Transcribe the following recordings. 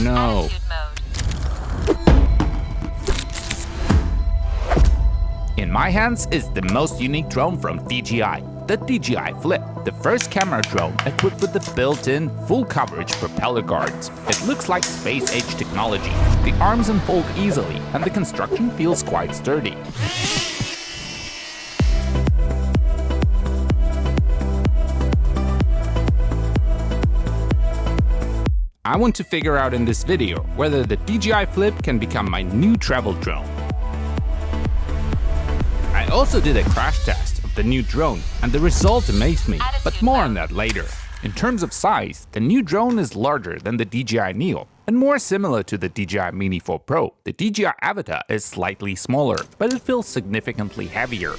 no. In my hands is the most unique drone from DJI, the DJI Flip, the first camera drone equipped with the built-in full coverage propeller guards. It looks like space-age technology. The arms unfold easily and the construction feels quite sturdy. I want to figure out in this video whether the DJI Flip can become my new travel drone. I also did a crash test of the new drone and the result amazed me, but more on that later. In terms of size, the new drone is larger than the DJI Neo and more similar to the DJI Mini 4 Pro. The DJI Avatar is slightly smaller, but it feels significantly heavier.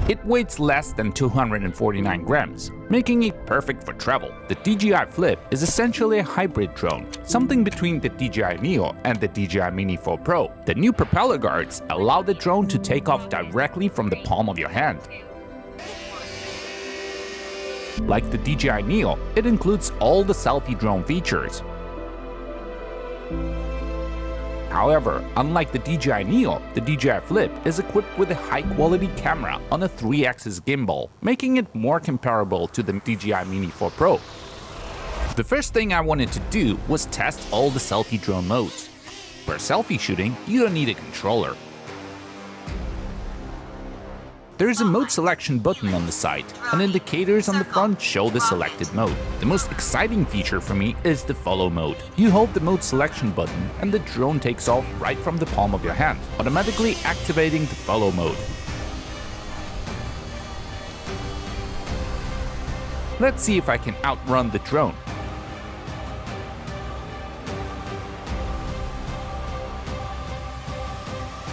It weighs less than 249 grams, making it perfect for travel. The DJI Flip is essentially a hybrid drone, something between the DJI Neo and the DJI Mini 4 Pro. The new propeller guards allow the drone to take off directly from the palm of your hand. Like the DJI Neo, it includes all the selfie drone features. However, unlike the DJI Neo, the DJI Flip is equipped with a high-quality camera on a 3-axis gimbal, making it more comparable to the DJI Mini 4 Pro. The first thing I wanted to do was test all the selfie drone modes. For selfie shooting, you don't need a controller. There is a mode selection button on the side, and indicators on the front show the selected mode. The most exciting feature for me is the follow mode. You hold the mode selection button and the drone takes off right from the palm of your hand, automatically activating the follow mode. Let's see if I can outrun the drone.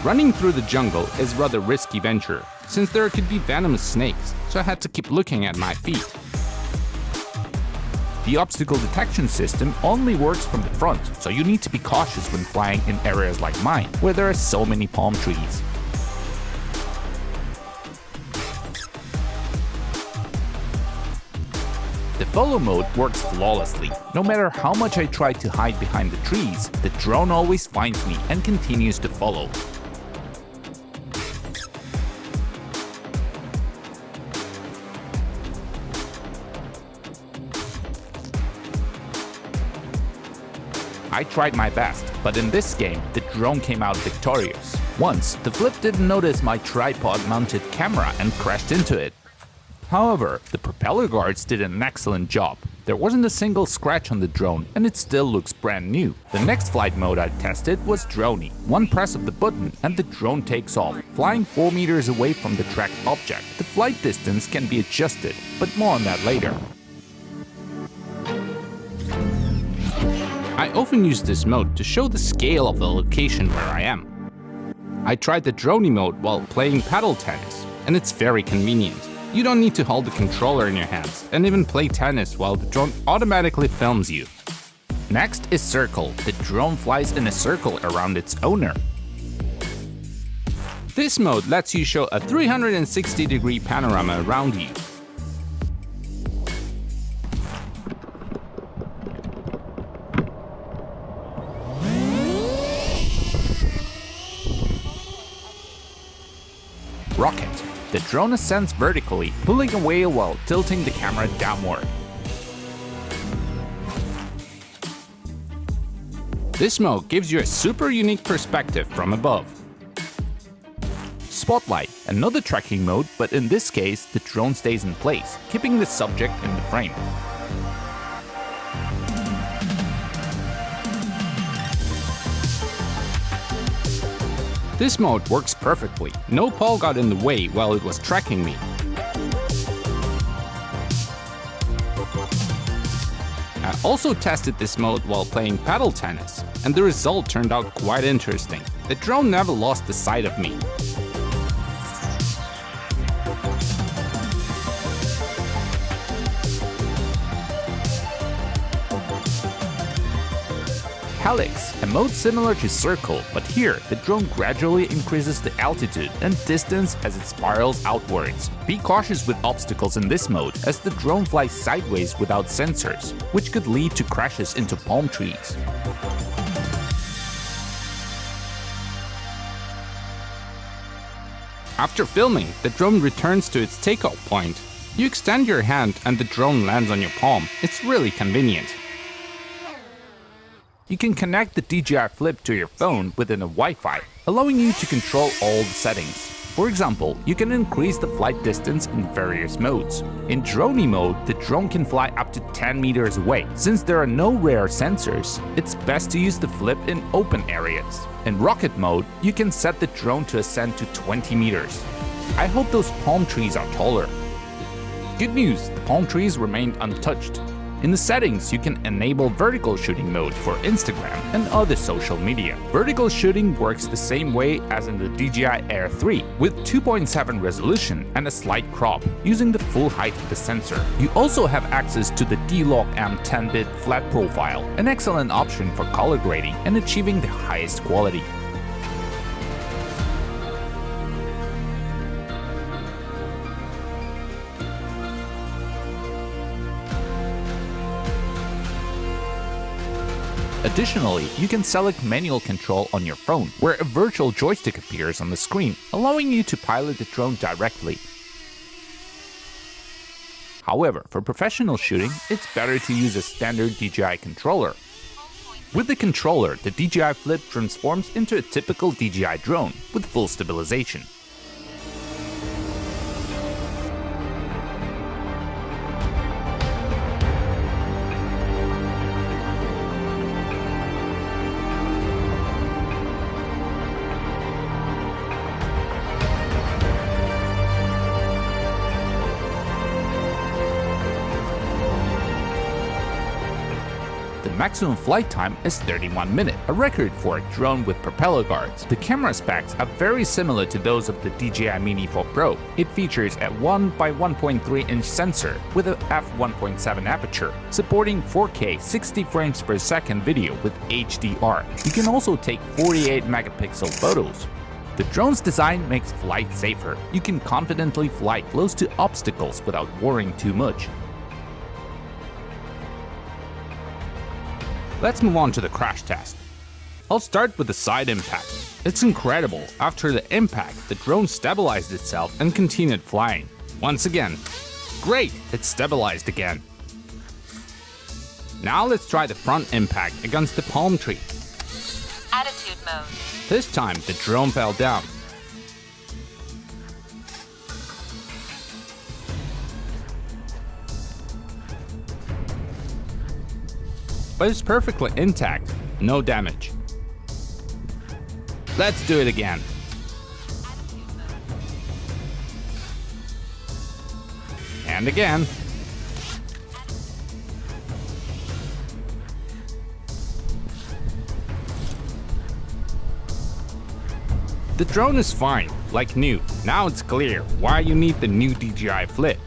Running through the jungle is a rather risky venture, since there could be venomous snakes, so I had to keep looking at my feet. The obstacle detection system only works from the front, so you need to be cautious when flying in areas like mine, where there are so many palm trees. The follow mode works flawlessly. No matter how much I try to hide behind the trees, the drone always finds me and continues to follow. I tried my best, but in this game, the drone came out victorious. Once, the Flip didn't notice my tripod-mounted camera and crashed into it. However, the propeller guards did an excellent job. There wasn't a single scratch on the drone, and it still looks brand new. The next flight mode I tested was Dronie. One press of the button and the drone takes off, flying 4 meters away from the tracked object. The flight distance can be adjusted, but more on that later. I often use this mode to show the scale of the location where I am. I tried the Dronie mode while playing paddle tennis, and it's very convenient. You don't need to hold the controller in your hands and even play tennis while the drone automatically films you. Next is Circle. The drone flies in a circle around its owner. This mode lets you show a 360-degree panorama around you. Rocket. The drone ascends vertically, pulling away while tilting the camera downward. This mode gives you a super unique perspective from above. Spotlight, another tracking mode, but in this case the drone stays in place, keeping the subject in the frame. This mode works perfectly. No pole got in the way while it was tracking me. I also tested this mode while playing paddle tennis, and the result turned out quite interesting. The drone never lost the sight of me. Helix, a mode similar to Circle, but here the drone gradually increases the altitude and distance as it spirals outwards. Be cautious with obstacles in this mode, as the drone flies sideways without sensors, which could lead to crashes into palm trees. After filming, the drone returns to its takeoff point. You extend your hand and the drone lands on your palm. It's really convenient. You can connect the DJI Flip to your phone within a Wi-Fi, allowing you to control all the settings. For example, you can increase the flight distance in various modes. In Dronie mode, the drone can fly up to 10 meters away. Since there are no rear sensors, it's best to use the Flip in open areas. In rocket mode, you can set the drone to ascend to 20 meters. I hope those palm trees are taller. Good news, the palm trees remained untouched. In the settings, you can enable vertical shooting mode for Instagram and other social media. Vertical shooting works the same way as in the DJI Air 3, with 2.7 resolution and a slight crop, using the full height of the sensor. You also have access to the D-Log M 10-bit flat profile, an excellent option for color grading and achieving the highest quality. Additionally, you can select manual control on your phone, where a virtual joystick appears on the screen, allowing you to pilot the drone directly. However, for professional shooting, it's better to use a standard DJI controller. With the controller, the DJI Flip transforms into a typical DJI drone with full stabilization. The maximum flight time is 31 minutes, a record for a drone with propeller guards. The camera specs are very similar to those of the DJI Mini 4 Pro. It features a 1 by 1.3 inch sensor with a f1.7 aperture, supporting 4K 60 frames per second video with HDR. You can also take 48 megapixel photos. The drone's design makes flight safer. You can confidently fly close to obstacles without worrying too much. Let's move on to the crash test. I'll start with the side impact. It's incredible. After the impact, the drone stabilized itself and continued flying. Once again. Great, it stabilized again. Now let's try the front impact against the palm tree. Attitude mode. This time, the drone fell down. But it's perfectly intact, no damage. Let's do it again. And again. The drone is fine, like new. Now it's clear why you need the new DJI Flip.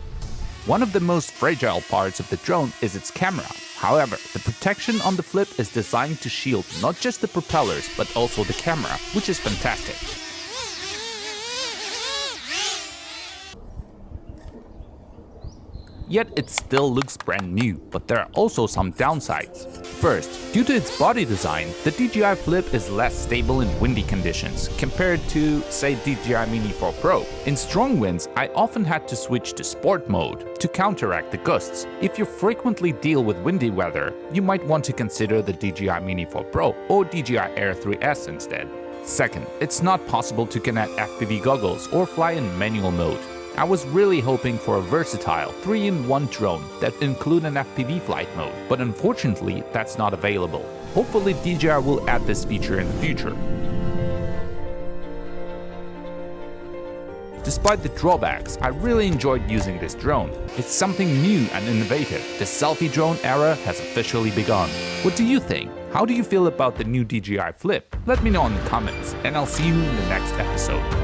One of the most fragile parts of the drone is its camera. However, the protection on the Flip is designed to shield not just the propellers but also the camera, which is fantastic. Yet it still looks brand new, but there are also some downsides. First, due to its body design, the DJI Flip is less stable in windy conditions compared to, say, DJI Mini 4 Pro. In strong winds, I often had to switch to sport mode to counteract the gusts. If you frequently deal with windy weather, you might want to consider the DJI Mini 4 Pro or DJI Air 3S instead. Second, it's not possible to connect FPV goggles or fly in manual mode. I was really hoping for a versatile 3-in-1 drone that include an FPV flight mode, but unfortunately that's not available. Hopefully DJI will add this feature in the future. Despite the drawbacks, I really enjoyed using this drone. It's something new and innovative. The selfie drone era has officially begun. What do you think? How do you feel about the new DJI Flip? Let me know in the comments, and I'll see you in the next episode.